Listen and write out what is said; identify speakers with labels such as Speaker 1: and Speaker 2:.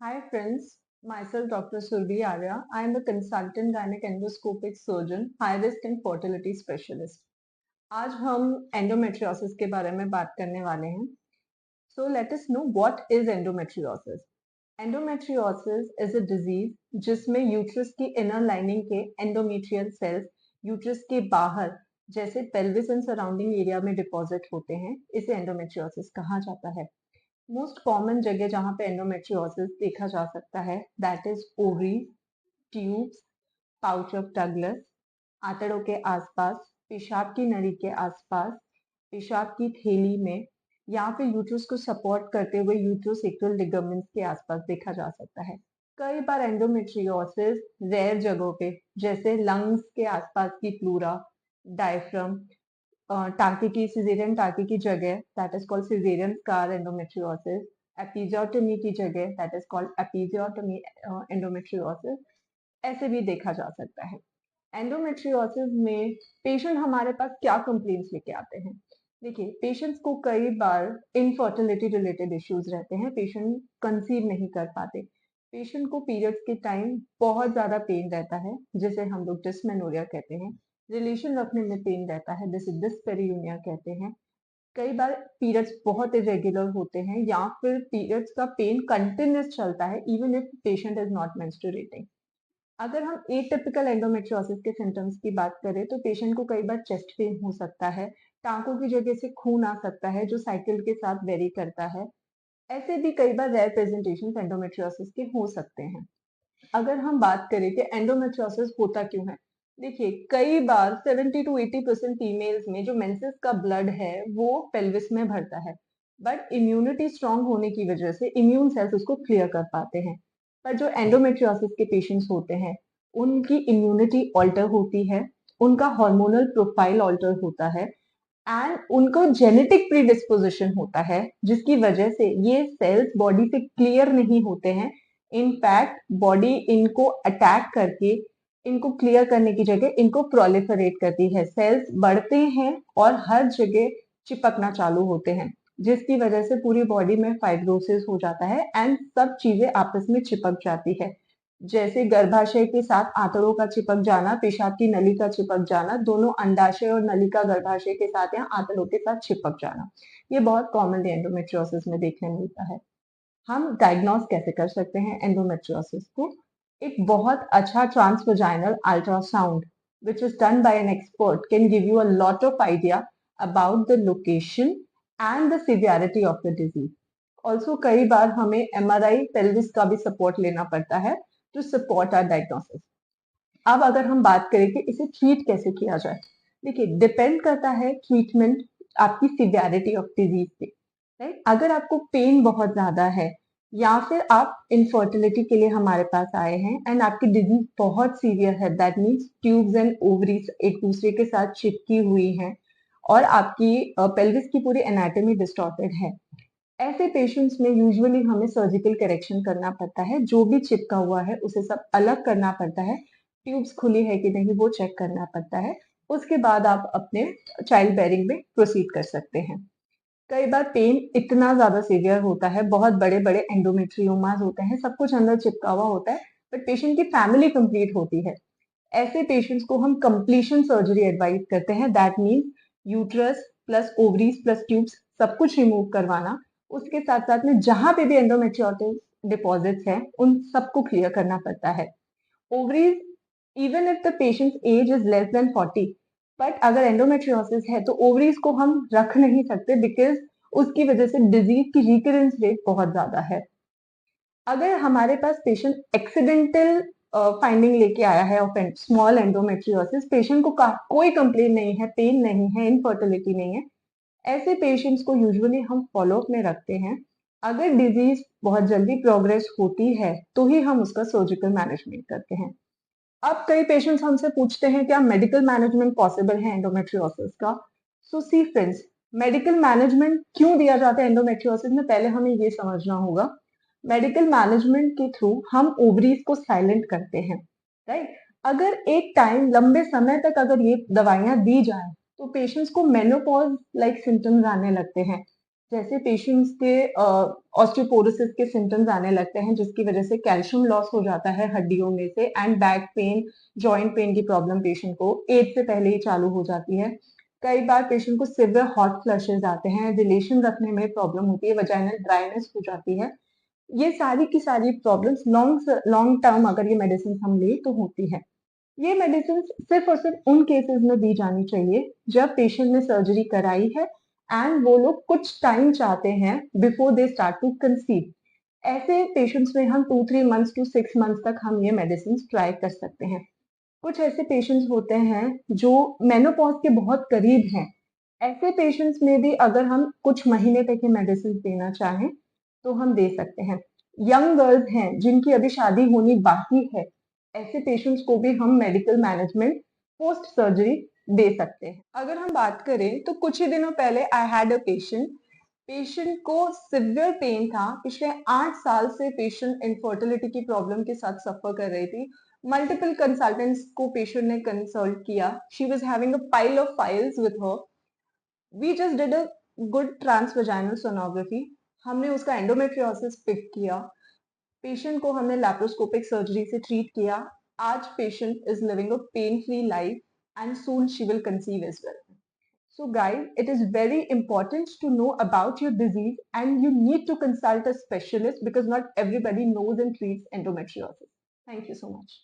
Speaker 1: Hi friends, myself Dr. Surbi Arya. I am a consultant gynec endoscopic surgeon, high risk and fertility specialist. आज हम endometriosis के बारे में बात करने वाले हैं. So let us know what is endometriosis. Endometriosis is a disease जिसमें यूट्रस की इनर लाइनिंग के endometrial cells यूट्रस के बाहर जैसे पेल्विस एंड सराउंडिंग एरिया में डिपॉजिट होते हैं. इसे एंडोमेट्रियोसिस कहा जाता है. मोस्ट कॉमन जगह जहां पे एंडोमेट्रियोसिस देखा जा सकता है that is ovary, tubes, pouch of Douglas, आंतड़ों के आसपास, पेशाब की नली के आसपास, पेशाब की थैली में, या फिर यूट्रस को सपोर्ट करते हुए यूट्रोसेक्टल लिगामेंट्स के आसपास देखा जा सकता है. कई बार एंडोमेट्रियोसिस रेयर जगहों पे जैसे लंग्स के आसपास की प्लूरा, डायफ्राम, टांके की सिजेरियन टांके की जगह that is called caesarean scar endometriosis, episiotomy की जगह that is called episiotomy endometriosis, ऐसे भी देखा जा सकता है. एंडोमेट्रियोसिस में पेशेंट हमारे पास क्या कंप्लेंट्स लेके आते हैं? देखिए, पेशेंट्स को कई बार इनफर्टिलिटी रिलेटेड इश्यूज रहते हैं, पेशेंट कंसीव नहीं कर पाते, पेशेंट को पीरियड्स के टाइम बहुत ज्यादा पेन रहता है जिसे हम लोग डिस्मेनोरिया कहते हैं, रिलेशन रखने में पेन रहता है जिसे डिस्पेरियूनिया कहते हैं. कई बार पीरियड्स बहुत इरेगुलर होते हैं या फिर पीरियड्स का पेन कंटिन्यूस चलता है even if patient is not menstruating. अगर हम एटिपिकल एंडोमेट्रियोसिस के सिम्टम्स की बात करें तो पेशेंट को कई बार चेस्ट पेन हो सकता है, टांकों की जगह से खून आ सकता है जो साइकिल के साथ वेरी करता है. ऐसे भी कई बार रेयर प्रेजेंटेशन एंडोमेट्रियोसिस के हो सकते हैं. अगर हम बात करें कि एंडोमेट्रियोसिस होता क्यों है, देखिए कई बार 70 to 80% फीमेल्स में जो मेंसेस का ब्लड है वो पेल्विस में भरता है, बट इम्यूनिटी स्ट्रांग होने की वजह से इम्यून सेल्स उसको क्लियर कर पाते हैं. पर जो एंडोमेट्रियोसिस के पेशेंट्स होते हैं उनकी इम्यूनिटी ऑल्टर होती है, उनका हार्मोनल प्रोफाइल ऑल्टर होता है एंड उनको जेनेटिक प्रीडिस्पोजिशन होता है जिसकी वजह से ये सेल्स बॉडी से क्लियर नहीं होते हैं. इनफैक्ट बॉडी इनको अटैक करके इनको क्लियर करने की जगह इनको प्रोलिफरेट करती है, सेल्स बढ़ते हैं और हर जगह चिपकना चालू होते हैं जिसकी वजह से पूरी बॉडी में फाइब्रोसिस हो जाता है एंड सब चीजें आपस में चिपक जाती है. जैसे गर्भाशय के साथ आंतड़ों का चिपक जाना, पेशाब की नली का चिपक जाना, दोनों अंडाशय और नलिका गर्भाशय के साथ या आंतड़ों के साथ चिपक जाना, ये बहुत कॉमनली एंडोमेट्रियोसिस में देखने मिलता है. हम डायग्नोस कैसे कर सकते हैं एंडोमेट्रियोसिस को? एक बहुत अच्छा transvaginal ultrasound which is done by an expert can give you a lot of idea about the location and the severity of the disease. Also कई बार हमें MRI pelvis का भी सपोर्ट लेना पड़ता है to support our diagnosis. अब अगर हम बात करें कि इसे ट्रीट कैसे किया जाए, देखिए डिपेंड करता है ट्रीटमेंट आपकी सिवियरिटी ऑफ डिजीज पे, राइट? अगर आपको पेन बहुत ज्यादा है या फिर आप इनफर्टिलिटी के लिए हमारे पास आए हैं एंड आपकी डिजीज बहुत सीवियर है, that means tubes and ovaries एक दूसरे के साथ चिपकी हुई हैं और आपकी पेल्विस की पूरी एनाटॉमी डिस्टॉर्टेड है, ऐसे पेशेंट्स में यूजुअली हमें सर्जिकल करेक्शन करना पड़ता है. जो भी चिपका हुआ है उसे सब अलग करना पड़ता है, ट्यूब्स खुली है कि नहीं वो चेक करना पड़ता है. उसके बाद आप अपने चाइल्ड बेयरिंग में प्रोसीड कर सकते हैं. कई बार पेन इतना ज्यादा सीवियर होता है, बहुत बड़े बड़े एंडोमेट्रियोमास होते हैं, सब कुछ अंदर चिपका हुआ होता है, बट पेशेंट की फैमिली कंप्लीट होती है. ऐसे पेशेंट्स को हम कंप्लीशन सर्जरी एडवाइज करते हैं, that means uterus plus ovaries plus tubes सब कुछ रिमूव करवाना. उसके साथ साथ में जहां पे भी एंडोमेट्रियोटिस डिपॉजिट्स हैं उन सबको क्लियर करना पड़ता है. Ovaries, even if the patients age is less than 40, but अगर एंडोमेट्रियोसिस है तो ओवरीज को हम रख नहीं सकते बिकॉज उसकी वजह से डिजीज की रिकरेंस रेट बहुत ज्यादा है. अगर हमारे पास पेशेंट एक्सीडेंटल फाइंडिंग लेके आया है ऑफ स्मॉल एंडोमेट्रियोसिस, पेशेंट को कोई कंप्लेन नहीं है, पेन नहीं है, इनफर्टिलिटी नहीं है, ऐसे पेशेंट्स को यूजुअली हम फॉलोअप में रखते हैं. अगर डिजीज बहुत जल्दी प्रोग्रेस होती है तो ही हम उसका सर्जिकल मैनेजमेंट करते हैं. अब कई पेशेंट्स हमसे पूछते हैं क्या मेडिकल मैनेजमेंट पॉसिबल है एंडोमेट्रियोसिस का? सो सी फ्रेंड्स, मेडिकल मैनेजमेंट क्यों दिया जाता है एंडोमेट्रियोसिस में, पहले हमें ये समझना होगा. मेडिकल मैनेजमेंट के थ्रू हम ओवरीज को साइलेंट करते हैं, राइट? अगर एक टाइम लंबे समय तक अगर ये दवाइयां दी जाए तो पेशेंट्स को मेनोपॉज लाइक सिम्टम्स आने लगते हैं, जैसे पेशेंट्स के ऑस्टियोपोरोसिस के सिम्पटम्स आने लगते हैं जिसकी वजह से कैल्शियम लॉस हो जाता है हड्डियों में से and back pain, joint pain की प्रॉब्लम पेशेंट को एज से पहले ही चालू हो जाती है। कई बार पेशेंट को सिवियर हॉट फ्लशेस आते हैं, रिलेशन रखने में प्रॉब्लम होती है, वजाइनल ड्राइनेस हो जाती है। ये सारी की सारी प्रॉब्लम्स लॉन्ग लॉन्ग टर्म अगर ये मेडिसिन हम ले तो होती है। ये मेडिसिन सिर्फ और सिर्फ उन केसेस में दी जानी चाहिए जब पेशेंट ने सर्जरी कराई है एंड वो लोग कुछ टाइम चाहते हैं before they start to conceive. ऐसे पेशेंट्स में हम 2-3 मंथ्स टू 6 मंथ्स तक हम ये मेडिसिन ट्राई कर सकते हैं। कुछ ऐसे पेशेंट्स होते हैं जो मेनोपॉज के बहुत करीब हैं। ऐसे पेशेंट्स में भी अगर हम कुछ महीने तक ये मेडिसिन देना चाहें तो हम दे सकते हैं। यंग गर्ल्स हैं जिनकी अभी शादी होनी बाकी है, ऐसे पेशेंट्स को भी हम मेडिकल मैनेजमेंट पोस्ट सर्जरी दे सकते हैं। अगर हम बात करें तो कुछ ही दिनों पहले आई हैड अ पेशेंट को सिवियर पेन था। पिछले 8 साल से पेशेंट इनफर्टिलिटी की प्रॉब्लम के साथ सफर कर रही थी। मल्टीपल कंसल्टेंट्स को पेशेंट ने कंसल्ट किया। She was having a pile of files with her. We just did a good transvaginal sonography. हमने उसका एंडोमेट्रियोसिस पिक किया। पेशेंट को हमने लैप्रोस्कोपिक सर्जरी से ट्रीट किया। आज patient is living a pain free life and soon she will conceive as well. So guys, it is very important to know about your disease and you need to consult a specialist because not everybody knows and treats endometriosis. Thank you so much.